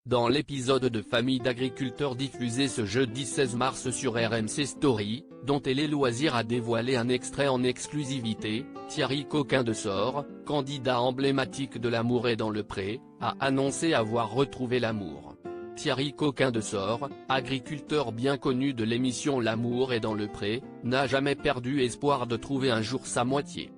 Dans l'épisode de Famille d'agriculteurs diffusé ce jeudi 16 mars sur RMC Story, dont Télé Loisirs a dévoilé un extrait en exclusivité, Thierry Coquin de Sort, candidat emblématique de L'amour est dans le pré, a annoncé avoir retrouvé l'amour. Thierry Coquin de Sort, agriculteur bien connu de l'émission L'amour est dans le pré, n'a jamais perdu espoir de trouver un jour sa moitié.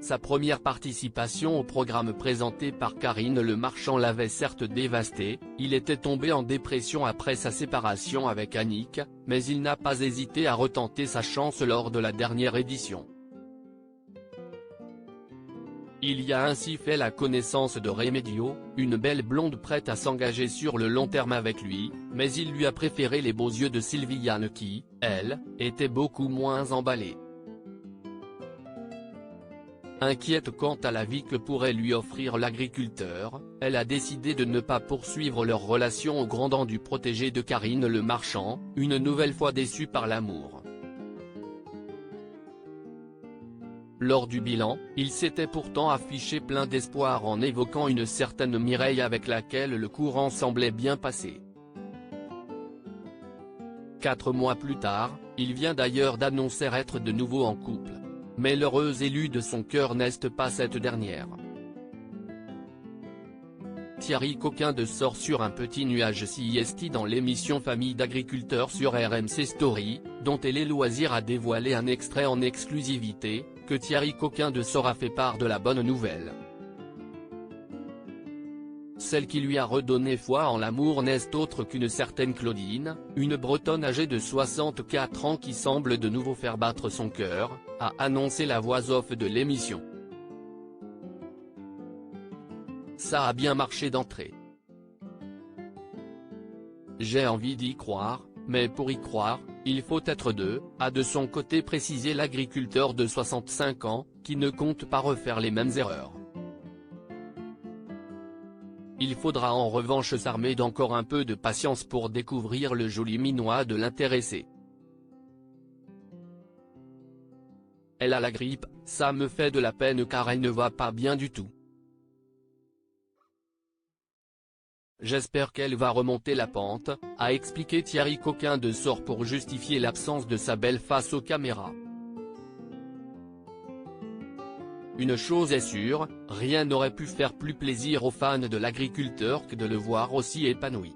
Sa première participation au programme présenté par Karine Le Marchand l'avait certes dévasté, il était tombé en dépression après sa séparation avec Annick, mais il n'a pas hésité à retenter sa chance lors de la dernière édition. Il y a ainsi fait la connaissance de Remedio, une belle blonde prête à s'engager sur le long terme avec lui, mais il lui a préféré les beaux yeux de Sylviane qui, elle, était beaucoup moins emballée. Inquiète quant à la vie que pourrait lui offrir l'agriculteur, elle a décidé de ne pas poursuivre leur relation au grand dam du protégé de Karine Le Marchand, une nouvelle fois déçue par l'amour. Lors du bilan, il s'était pourtant affiché plein d'espoir en évoquant une certaine Mireille avec laquelle le courant semblait bien passer. 4 mois plus tard, il vient d'ailleurs d'annoncer être de nouveau en couple. Mais l'heureuse élue de son cœur n'est pas cette dernière. Thierry Coquin de Sort sur un petit nuage siesti dans l'émission Famille d'agriculteurs sur RMC Story, dont Télé Loisirs a dévoilé un extrait en exclusivité, que Thierry Coquin de Sort a fait part de la bonne nouvelle. Celle qui lui a redonné foi en l'amour n'est autre qu'une certaine Claudine, une Bretonne âgée de 64 ans qui semble de nouveau faire battre son cœur, a annoncé la voix off de l'émission. Ça a bien marché d'entrée. J'ai envie d'y croire, mais pour y croire, il faut être deux, a de son côté précisé l'agriculteur de 65 ans, qui ne compte pas refaire les mêmes erreurs. Il faudra en revanche s'armer d'encore un peu de patience pour découvrir le joli minois de l'intéressé. Elle a la grippe, ça me fait de la peine car elle ne va pas bien du tout. J'espère qu'elle va remonter la pente, a expliqué Thierry Coquin de Sort pour justifier l'absence de sa belle face aux caméras. Une chose est sûre, rien n'aurait pu faire plus plaisir aux fans de l'agriculteur que de le voir aussi épanoui.